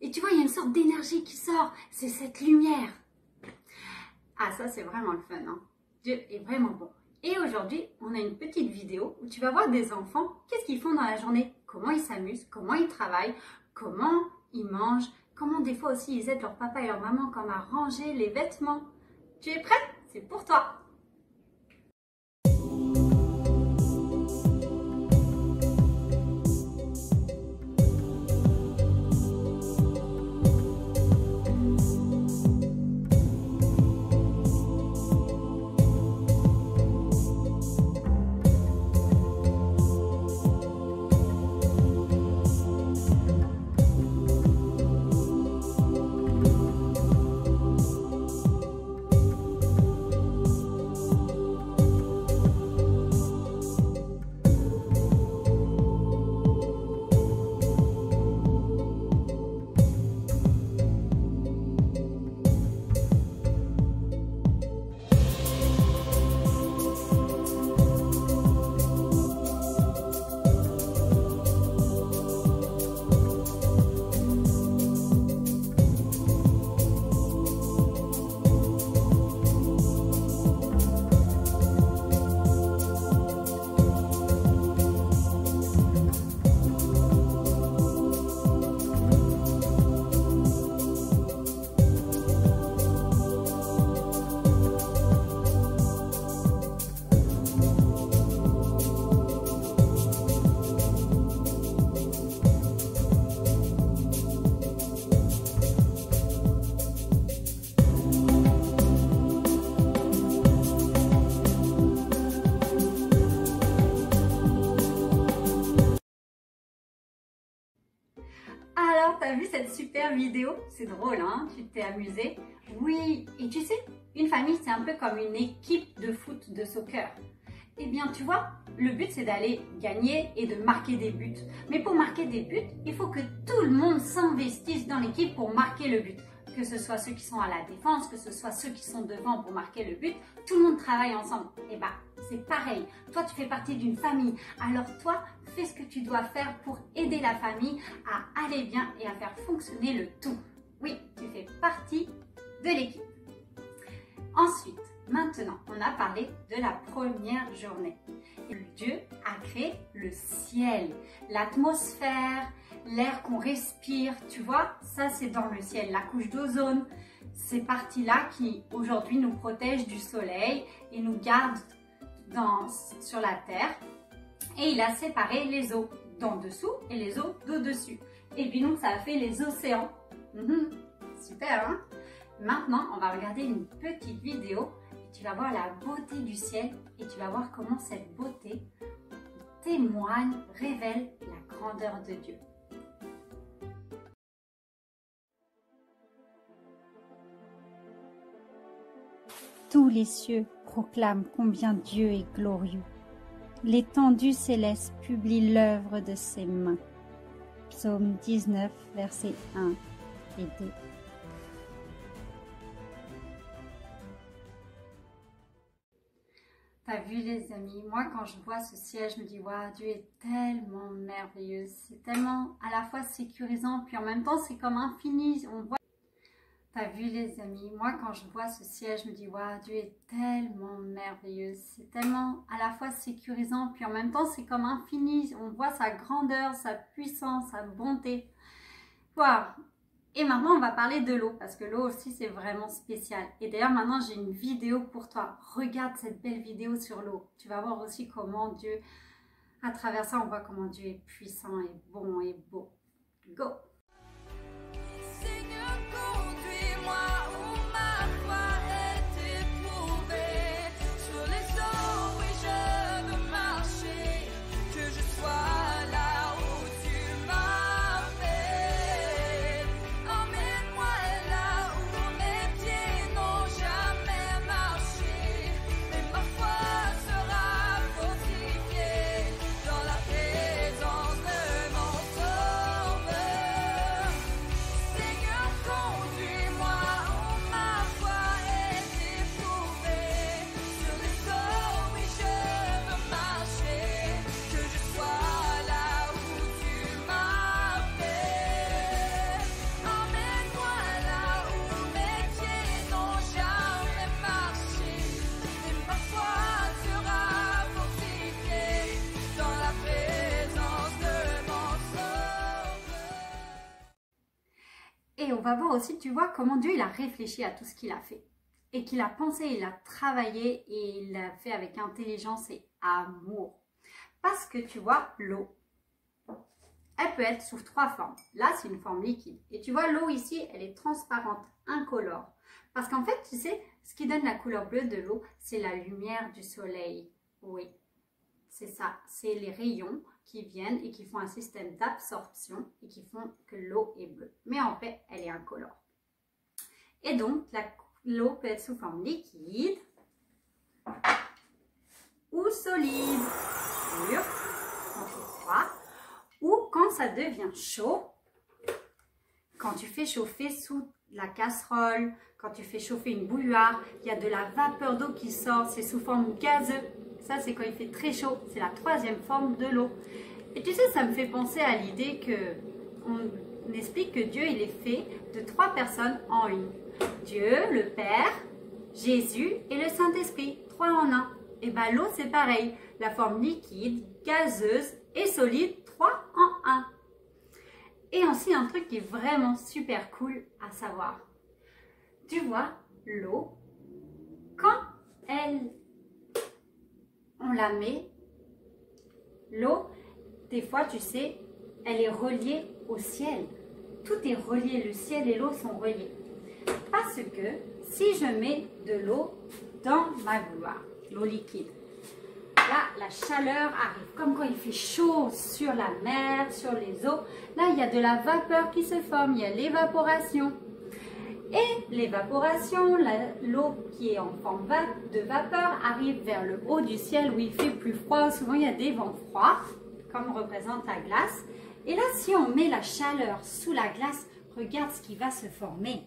Et tu vois, il y a une sorte d'énergie qui sort. C'est cette lumière. Ah, ça, c'est vraiment le fun, hein. Dieu est vraiment bon. Et aujourd'hui, on a une petite vidéo où tu vas voir des enfants, qu'est-ce qu'ils font dans la journée, comment ils s'amusent, comment ils travaillent, comment ils mangent, comment des fois aussi ils aident leur papa et leur maman comme à ranger les vêtements. Tu es prête? C'est pour toi! Alors, t'as vu cette super vidéo? C'est drôle, hein? Tu t'es amusé? Oui, et tu sais, une famille, c'est un peu comme une équipe de foot, de soccer. Eh bien, tu vois, le but, c'est d'aller gagner et de marquer des buts. Mais pour marquer des buts, il faut que tout le monde s'investisse dans l'équipe pour marquer le but. Que ce soit ceux qui sont à la défense, que ce soit ceux qui sont devant pour marquer le but, tout le monde travaille ensemble. Et bah, c'est pareil. Toi, tu fais partie d'une famille. Alors toi, fais ce que tu dois faire pour aider la famille à aller bien et à faire fonctionner le tout. Oui, tu fais partie de l'équipe. Ensuite, maintenant, on a parlé de la première journée. Et Dieu a créé le ciel, l'atmosphère, l'air qu'on respire, tu vois, ça c'est dans le ciel, la couche d'ozone, ces parties-là qui aujourd'hui nous protègent du soleil et nous gardent sur la terre. Et il a séparé les eaux d'en dessous et les eaux d'au-dessus. Et puis donc ça a fait les océans. Super, hein? Maintenant, on va regarder une petite vidéo et tu vas voir la beauté du ciel et tu vas voir comment cette beauté témoigne, révèle la grandeur de Dieu. Tous les cieux proclament combien Dieu est glorieux. L'étendue céleste publie l'œuvre de ses mains. Psaume 19, versets 1 et 2. T'as vu les amis, moi quand je vois ce ciel, je me dis waouh, Dieu est tellement merveilleux. C'est tellement à la fois sécurisant, puis en même temps c'est comme infini. On voit. T'as vu les amis, moi quand je vois ce ciel, je me dis waouh, Dieu est tellement merveilleux. C'est tellement à la fois sécurisant, puis en même temps c'est comme infini. On voit sa grandeur, sa puissance, sa bonté. Waouh! Et maintenant on va parler de l'eau, parce que l'eau aussi c'est vraiment spécial. Et d'ailleurs maintenant j'ai une vidéo pour toi. Regarde cette belle vidéo sur l'eau. Tu vas voir aussi comment Dieu, à travers ça on voit comment Dieu est puissant et bon et beau. Go! Et on va voir aussi, tu vois, comment Dieu il a réfléchi à tout ce qu'il a fait. Et qu'il a pensé, il a travaillé et il l'a fait avec intelligence et amour. Parce que tu vois, l'eau, elle peut être sous 3 formes. Là, c'est une forme liquide. Et tu vois, l'eau ici, elle est transparente, incolore. Parce qu'en fait, tu sais, ce qui donne la couleur bleue de l'eau, c'est la lumière du soleil. Oui, c'est ça. C'est les rayons qui viennent et qui font un système d'absorption et qui font que l'eau est bleue. Mais en fait, elle est incolore. Et donc, l'eau peut être sous forme liquide ou solide, pur, quand c'est froid, ou quand ça devient chaud, quand tu fais chauffer sous la casserole, quand tu fais chauffer une bouilloire, il y a de la vapeur d'eau qui sort, c'est sous forme gazeuse. Ça, c'est quand il fait très chaud, c'est la 3e forme de l'eau. Et tu sais, ça me fait penser à l'idée que on explique que Dieu, il est fait de 3 personnes en une. Dieu, le Père, Jésus et le Saint-Esprit, 3 en 1. Et bien l'eau, c'est pareil, la forme liquide, gazeuse et solide, 3 en 1. Et aussi un truc qui est vraiment super cool à savoir. Tu vois, l'eau, quand on la met, l'eau, des fois, tu sais, elle est reliée au ciel. Tout est relié, le ciel et l'eau sont reliés. Parce que si je mets de l'eau dans ma bouilloire, l'eau liquide, là, la chaleur arrive. Comme quand il fait chaud sur la mer, sur les eaux, là, il y a de la vapeur qui se forme, il y a l'évaporation. Et l'évaporation, l'eau qui est en forme de vapeur arrive vers le haut du ciel où il fait plus froid. Souvent, il y a des vents froids, comme représente la glace. Et là, si on met la chaleur sous la glace, regarde ce qui va se former.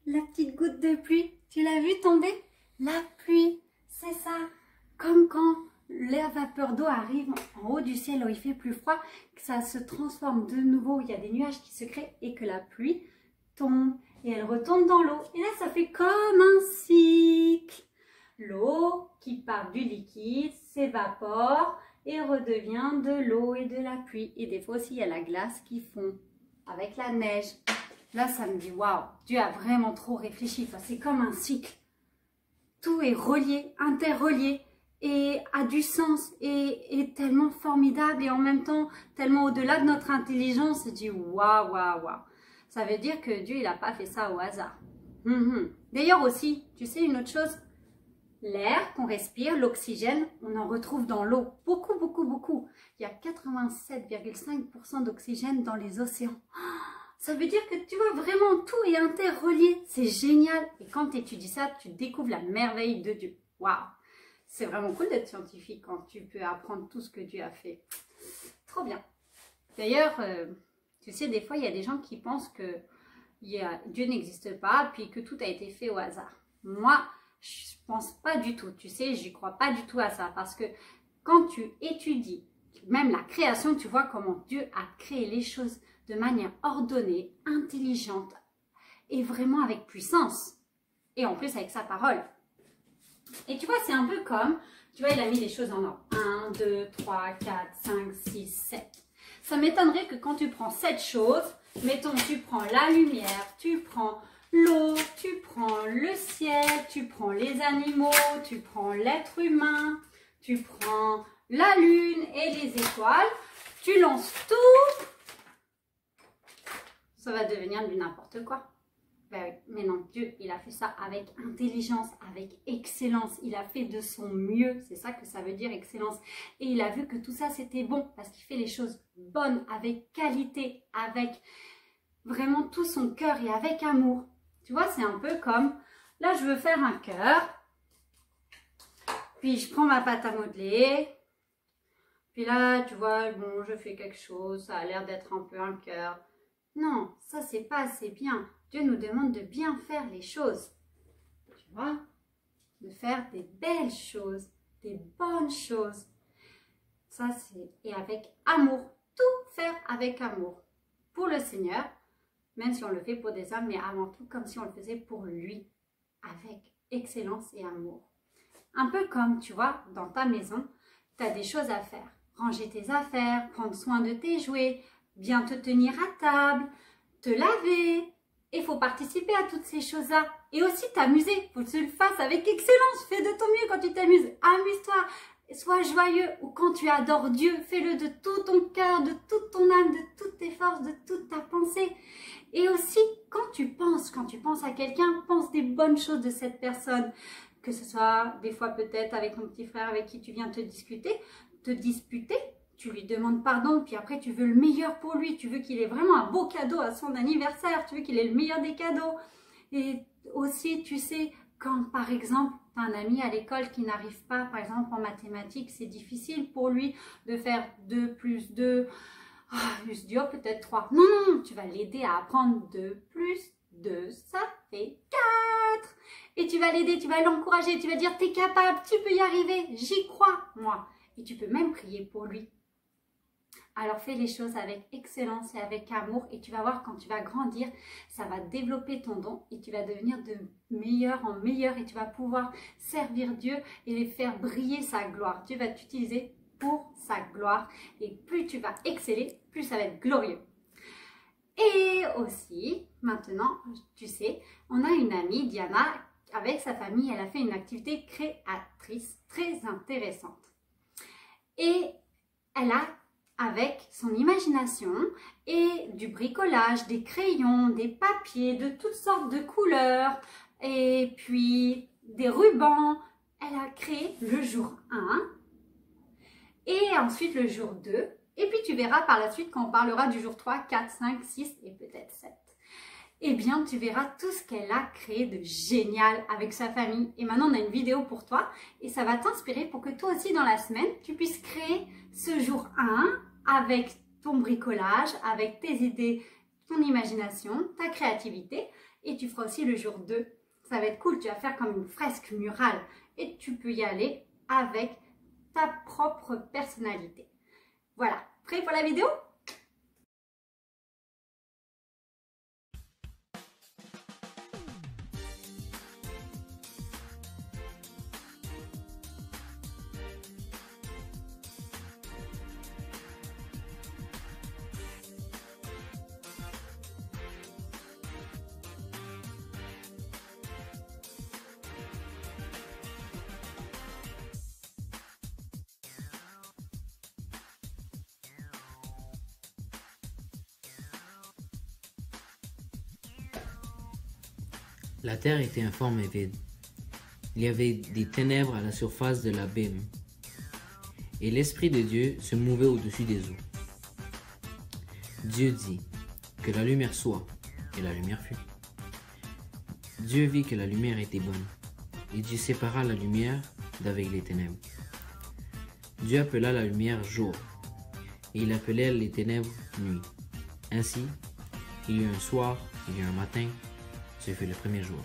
La petite goutte de pluie, tu l'as vu tomber? La pluie, c'est ça. Comme quand la vapeur d'eau arrive en haut du ciel où il fait plus froid, que ça se transforme de nouveau, il y a des nuages qui se créent et que la pluie tombe et elle retombe dans l'eau. Et là, ça fait comme un cycle. L'eau qui part du liquide s'évapore et redevient de l'eau et de la pluie. Et des fois aussi, il y a la glace qui fond avec la neige. Là, ça me dit, waouh, Dieu a vraiment trop réfléchi. Enfin, c'est comme un cycle. Tout est relié, interrelié et a du sens et est tellement formidable et en même temps tellement au-delà de notre intelligence. Je dis, waouh, waouh, waouh. Ça veut dire que Dieu, il n'a pas fait ça au hasard. D'ailleurs aussi, tu sais une autre chose, l'air qu'on respire, l'oxygène, on en retrouve dans l'eau. Beaucoup, beaucoup, beaucoup. Il y a 87,5% d'oxygène dans les océans. Ça veut dire que tu vois vraiment tout est interrelié. C'est génial. Et quand tu étudies ça, tu découvres la merveille de Dieu. Waouh! C'est vraiment cool d'être scientifique quand tu peux apprendre tout ce que Dieu a fait. Trop bien. D'ailleurs, tu sais, des fois, il y a des gens qui pensent que Dieu n'existe pas, puis que tout a été fait au hasard. Moi, je pense pas du tout. Tu sais, j'y crois pas du tout à ça. Parce que quand tu étudies même la création, tu vois comment Dieu a créé les choses de manière ordonnée, intelligente et vraiment avec puissance. Et en plus avec sa parole. Et tu vois, c'est un peu comme, tu vois, il a mis les choses en ordre. 1, 2, 3, 4, 5, 6, 7. Ça m'étonnerait que quand tu prends 7 choses, mettons, tu prends la lumière, tu prends l'eau, tu prends le ciel, tu prends les animaux, tu prends l'être humain, tu prends la lune et les étoiles, tu lances tout, ça va devenir du n'importe quoi. Ben oui, mais non, Dieu, il a fait ça avec intelligence, avec excellence. Il a fait de son mieux, c'est ça que ça veut dire excellence. Et il a vu que tout ça c'était bon, parce qu'il fait les choses bonnes, avec qualité, avec vraiment tout son cœur et avec amour. Tu vois, c'est un peu comme, là je veux faire un cœur, puis je prends ma pâte à modeler, puis là, tu vois, bon, je fais quelque chose, ça a l'air d'être un peu un cœur. Non, ça c'est pas assez bien. Dieu nous demande de bien faire les choses. Tu vois, de faire des belles choses, des bonnes choses. Ça, c'est et avec amour. Tout faire avec amour. Pour le Seigneur, même si on le fait pour des hommes, mais avant tout comme si on le faisait pour lui. Avec excellence et amour. Un peu comme, tu vois, dans ta maison, tu as des choses à faire. Ranger tes affaires, prendre soin de tes jouets, bien te tenir à table, te laver. Il faut participer à toutes ces choses-là. Et aussi t'amuser. Il faut que tu le fasses avec excellence. Fais de ton mieux quand tu t'amuses. Amuse-toi. Sois joyeux. Ou quand tu adores Dieu, fais-le de tout ton cœur, de toute ton âme, de toutes tes forces, de toute ta pensée. Et aussi, quand tu penses à quelqu'un, pense des bonnes choses de cette personne. Que ce soit des fois peut-être avec ton petit frère avec qui tu viens te disputer, tu lui demandes pardon, puis après tu veux le meilleur pour lui, tu veux qu'il ait vraiment un beau cadeau à son anniversaire, tu veux qu'il ait le meilleur des cadeaux. Et aussi, tu sais, quand par exemple, tu as un ami à l'école qui n'arrive pas, par exemple en mathématiques, c'est difficile pour lui de faire 2 plus 2, il se dit oh, peut-être 3. Non, tu vas l'aider à apprendre 2 plus 2, ça fait 4. Et tu vas l'aider, tu vas l'encourager, tu vas dire t'es capable, tu peux y arriver, j'y crois, moi. Et tu peux même prier pour lui. Alors fais les choses avec excellence et avec amour et tu vas voir quand tu vas grandir, ça va développer ton don et tu vas devenir de meilleur en meilleur et tu vas pouvoir servir Dieu et faire briller sa gloire. Dieu va t'utiliser pour sa gloire et plus tu vas exceller, plus ça va être glorieux. Et aussi, maintenant, tu sais, on a une amie, Diana, avec sa famille, elle a fait une activité créatrice très intéressante. Et elle a, avec son imagination et du bricolage, des crayons, des papiers de toutes sortes de couleurs et puis des rubans, elle a créé le jour 1 et ensuite le jour 2. Et puis tu verras par la suite quand on parlera du jour 3, 4, 5, 6 et peut-être 7. Eh bien, tu verras tout ce qu'elle a créé de génial avec sa famille. Et maintenant, on a une vidéo pour toi et ça va t'inspirer pour que toi aussi, dans la semaine, tu puisses créer ce jour 1 avec ton bricolage, avec tes idées, ton imagination, ta créativité. Et tu feras aussi le jour 2. Ça va être cool, tu vas faire comme une fresque murale et tu peux y aller avec ta propre personnalité. Voilà, prêt pour la vidéo ? La terre était informe et vide. Il y avait des ténèbres à la surface de l'abîme, et l'Esprit de Dieu se mouvait au-dessus des eaux. Dieu dit que la lumière soit, et la lumière fut. Dieu vit que la lumière était bonne, et Dieu sépara la lumière d'avec les ténèbres. Dieu appela la lumière jour, et il appelait les ténèbres nuit. Ainsi, il y eut un soir, il y eut un matin, ce fut le premier jour.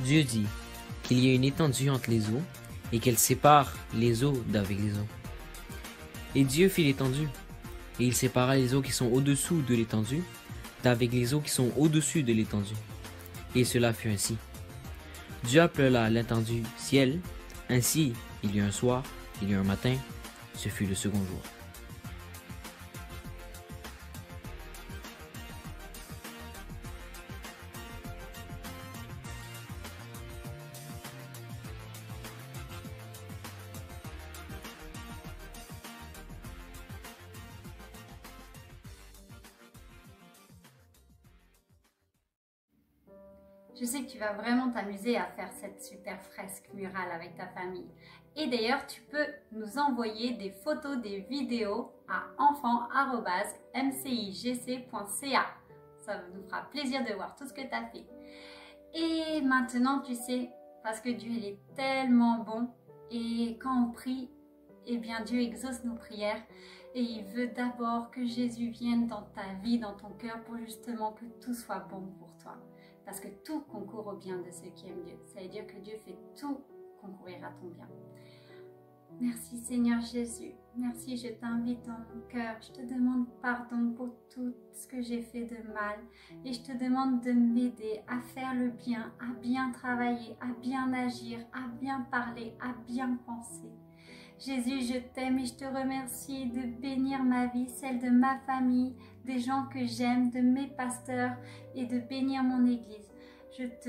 Dieu dit qu'il y ait une étendue entre les eaux et qu'elle sépare les eaux d'avec les eaux. Et Dieu fit l'étendue, et il sépara les eaux qui sont au-dessous de l'étendue d'avec les eaux qui sont au-dessus de l'étendue. Et cela fut ainsi. Dieu appela l'étendue ciel, Ainsi, il y a un soir, il y a un matin, ce fut le second jour. Je sais que tu vas vraiment t'amuser à faire cette super fresque murale avec ta famille. Et d'ailleurs, tu peux nous envoyer des photos, des vidéos à enfant@mcigc.ca. Ça nous fera plaisir de voir tout ce que tu as fait. Et maintenant, tu sais, parce que Dieu il est tellement bon et quand on prie, eh bien Dieu exauce nos prières et il veut d'abord que Jésus vienne dans ta vie, dans ton cœur pour justement que tout soit bon pour toi. Parce que tout concourt au bien de ceux qui aiment Dieu. Ça veut dire que Dieu fait tout concourir à ton bien. Merci Seigneur Jésus. Merci, je t'invite dans mon cœur. Je te demande pardon pour tout ce que j'ai fait de mal. Et je te demande de m'aider à faire le bien, à bien travailler, à bien agir, à bien parler, à bien penser. Jésus, je t'aime et je te remercie de bénir ma vie, celle de ma famille, des gens que j'aime, de mes pasteurs et de bénir mon Église. Je te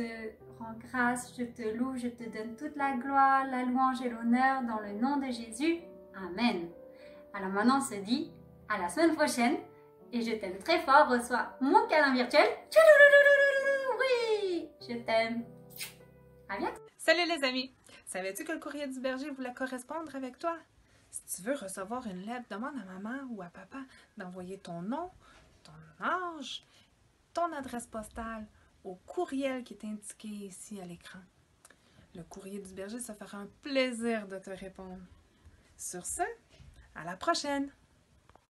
rends grâce, je te loue, je te donne toute la gloire, la louange et l'honneur dans le nom de Jésus. Amen. Alors maintenant on se dit à la semaine prochaine et je t'aime très fort. Reçois mon câlin virtuel. Oui, je t'aime. À bientôt. Salut les amis! Savais-tu que le courrier du berger voulait correspondre avec toi? Si tu veux recevoir une lettre, demande à maman ou à papa d'envoyer ton nom, ton âge, ton adresse postale au courriel qui est indiqué ici à l'écran. Le courrier du berger, ça fera un plaisir de te répondre. Sur ce, à la prochaine!